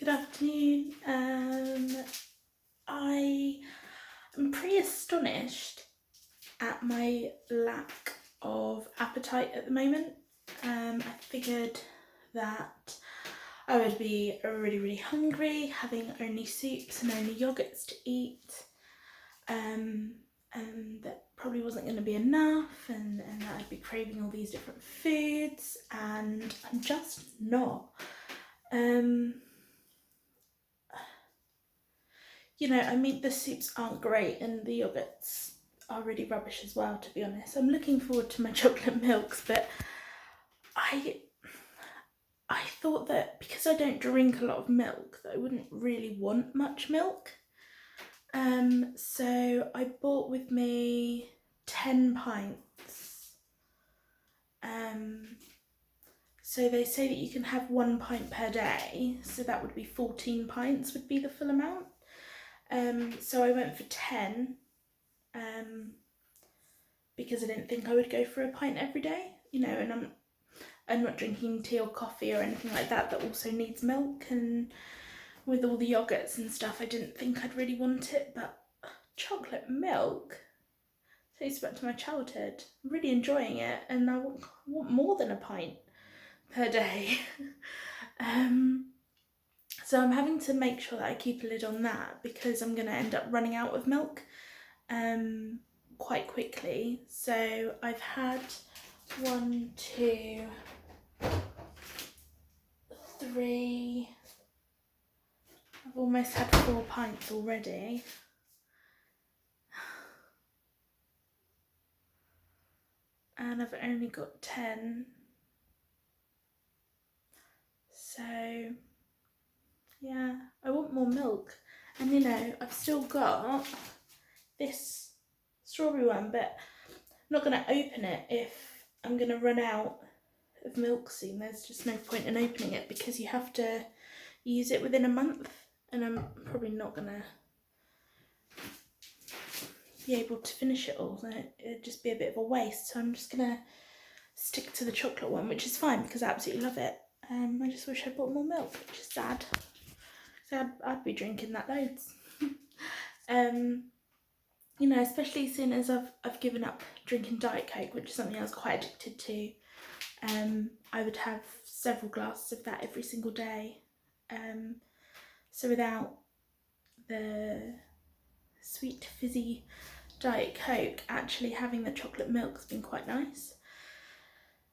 afternoon. I am pretty astonished at my lack of appetite at the moment. I figured that I would be really hungry, having only soups and only yogurts to eat, and that probably wasn't going to be enough, and that I'd be craving all these different foods, and I'm just not. You know, I mean, the soups aren't great and the yogurts are really rubbish as well, to be honest. I'm looking forward to my chocolate milks, but I thought that because I don't drink a lot of milk, that I wouldn't really want much milk. So I bought with me 10 pints. So they say that you can have 1 pint per day, so that would be 14 pints would be the full amount. So I went for 10, because I didn't think I would go for a pint every day, you know, and I'm not drinking tea or coffee or anything like that also needs milk, and with all the yogurts and stuff, I didn't think I'd really want it, but chocolate milk takes back to my childhood. I'm really enjoying it, and I want more than a pint per day. So I'm having to make sure that I keep a lid on that, because I'm going to end up running out of milk quite quickly. So I've had 1, 2, 3, I've almost had 4 pints already. And I've only got 10. So yeah, I want more milk. And you know, I've still got this strawberry one, but I'm not going to open it if I'm going to run out of milk soon. There's just no point in opening it, because you have to use it within a month, and I'm probably not going to be able to finish it all. It'd just be a bit of a waste, so I'm just going to stick to the chocolate one, which is fine because I absolutely love it. I just wish I bought more milk, which is sad. So I'd be drinking that loads. You know, especially as soon as I've given up drinking Diet Coke, which is something I was quite addicted to. I would have several glasses of that every single day. So without the sweet fizzy Diet Coke, actually having the chocolate milk's been quite nice.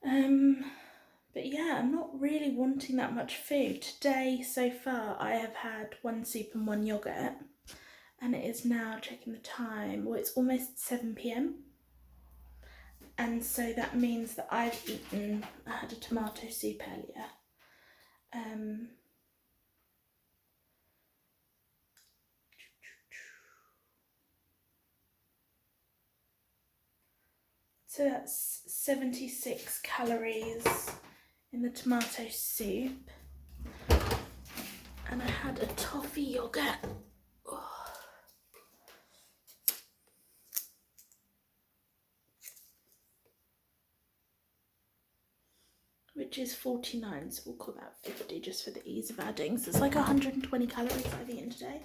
But yeah, I'm not really wanting that much food. Today, so far, I have had 1 soup and 1 yogurt, and it is now, checking the time, well, it's almost 7 p.m. And so that means that I had a tomato soup earlier. So that's 76 calories in the tomato soup. And I had a toffee yogurt. Which is 49, so we'll call that 50 just for the ease of adding. So it's like 120 calories I've eaten today.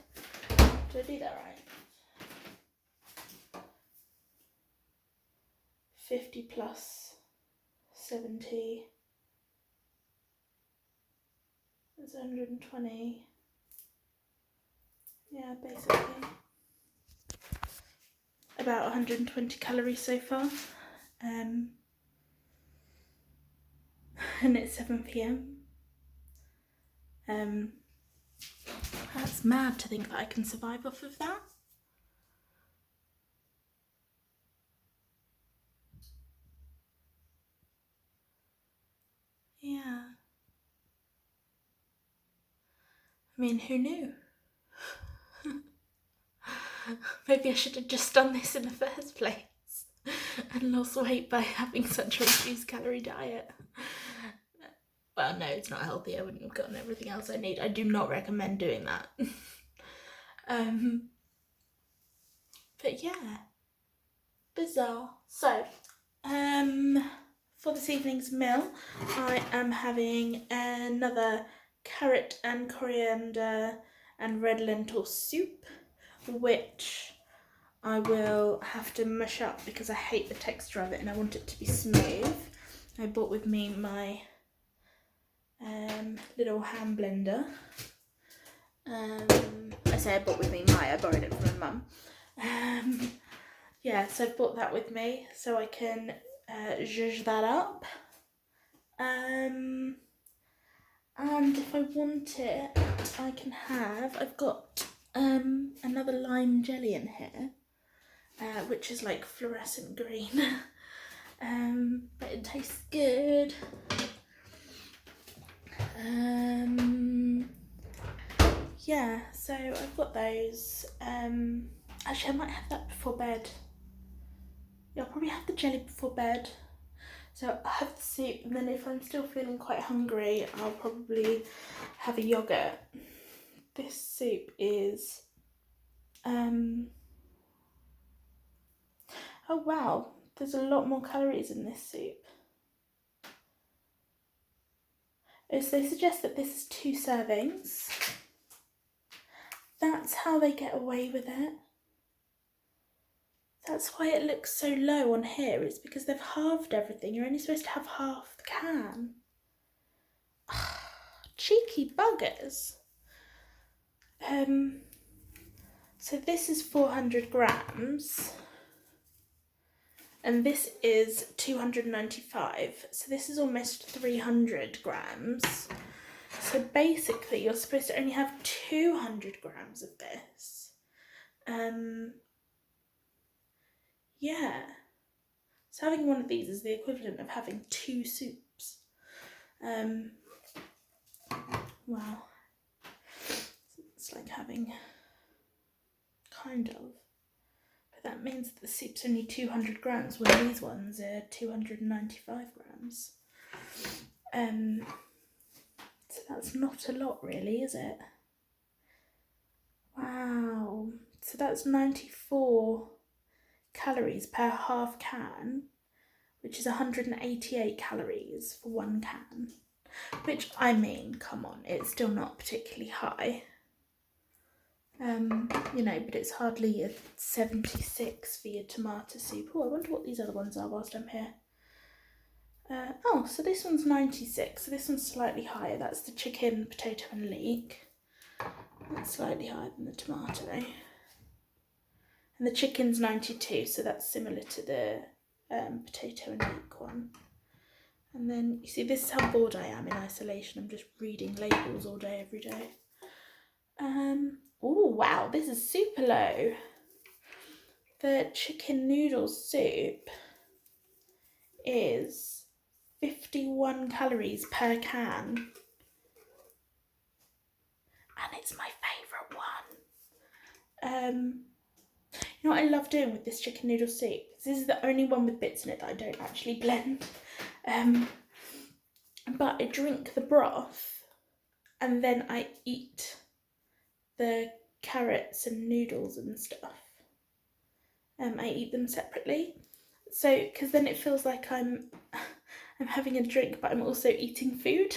Did I do that right? 50 plus 70. That's 120. Yeah, basically. About 120 calories so far. And it's 7 p.m. That's mad to think that I can survive off of that. Yeah. I mean, who knew? Maybe I should have just done this in the first place and lost weight by having such a reduced calorie diet. Well, no, it's not healthy. I wouldn't have gotten everything else I need. I do not recommend doing that. But yeah, bizarre. So, for this evening's meal, I am having another carrot and coriander and red lentil soup, which I will have to mush up because I hate the texture of it and I want it to be smooth. I brought with me my little hand blender. I say I brought with me I borrowed it from my mum. Yeah, so I've brought that with me so I can zhuzh that up. And if I want it, I can have, I've got another lime jelly in here, which is like fluorescent green, but it tastes good. Yeah, so I've got those. Actually, I might have that before bed. Yeah, I'll probably have the jelly before bed. So I have the soup, and then if I'm still feeling quite hungry, I'll probably have a yogurt. This soup is, oh wow, there's a lot more calories in this soup. So they suggest that this is 2 servings. That's how they get away with it. That's why it looks so low on here. It's because they've halved everything. You're only supposed to have half the can. Cheeky buggers. So this is 400 grams. And this is 295. So this is almost 300 grams. So basically you're supposed to only have 200 grams of this. Yeah. So having one of these is the equivalent of having 2 soups. Wow. It's like having, kind of. But that means that the soup's only 200 grams when these ones are 295 grams. So that's not a lot really, is it? Wow. So that's 94 calories per half can, which is 188 calories for 1 can. Which, I mean, come on, it's still not particularly high. You know, but it's hardly a 76 for your tomato soup. Oh, I wonder what these other ones are whilst I'm here. Oh, so this one's 96, so this one's slightly higher. That's the chicken, potato and leek. That's slightly higher than the tomato. And the chicken's 92, so that's similar to the potato and leek one. And then, you see, this is how bored I am in isolation. I'm just reading labels all day, every day. Oh, wow, this is super low. The chicken noodle soup is 51 calories per can. And it's my favourite one. You know what I love doing with this chicken noodle soup? This is the only one with bits in it that I don't actually blend. But I drink the broth and then I eat the carrots and noodles and stuff. I eat them separately. So, because then it feels like I'm having a drink, but I'm also eating food.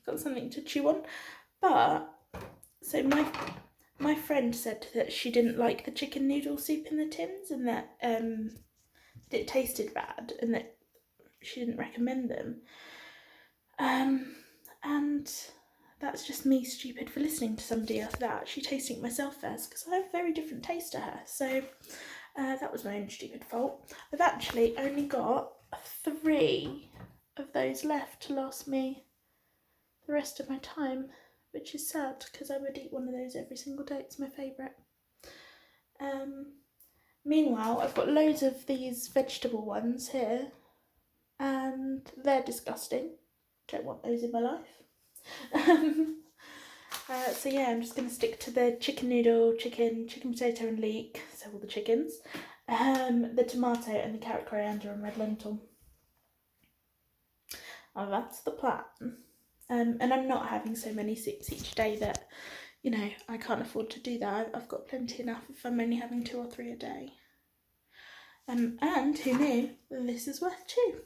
Got something to chew on. But, so my friend said that she didn't like the chicken noodle soup in the tins and that it tasted bad and that she didn't recommend them. And that's just me stupid for listening to somebody else without actually tasting it myself first, because I have a very different taste to her. So that was my own stupid fault. I've actually only got 3 of those left to last me the rest of my time, which is sad because I would eat one of those every single day. It's my favourite. Meanwhile, I've got loads of these vegetable ones here and they're disgusting. Don't want those in my life. So yeah, I'm just going to stick to the chicken noodle, chicken potato and leek, so all the chickens, the tomato and the carrot, coriander and red lentil. Oh, that's the plan. And I'm not having so many soups each day that, you know, I can't afford to do that. I've got plenty enough if I'm only having 2 or 3 a day. And who knew, this is worth 2.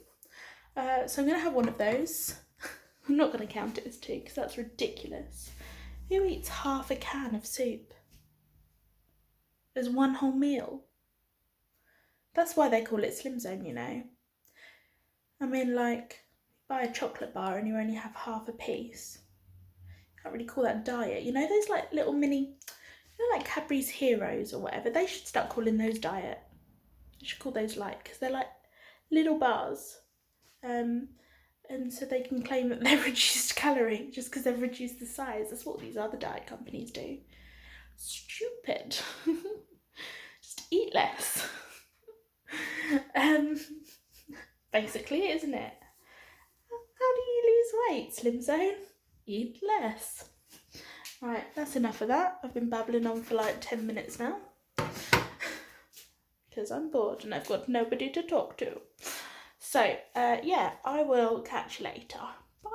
So I'm going to have one of those. I'm not going to count it as 2 because that's ridiculous. Who eats half a can of soup as one whole meal? That's why they call it Slim Zone, you know. I mean, like, buy a chocolate bar and you only have half a piece. Can't really call that diet. You know those like little mini, you know, like Cadbury's Heroes or whatever? They should start calling those diet. You should call those light because they're like little bars. And so they can claim that they're reduced calorie just because they've reduced the size. That's what these other diet companies do. Stupid. Just eat less. Basically, isn't it? How do you lose weight, Slim Zone? Eat less. Right, that's enough of that. I've been babbling on for like 10 minutes now. Because I'm bored and I've got nobody to talk to. So, yeah, I will catch you later. Bye.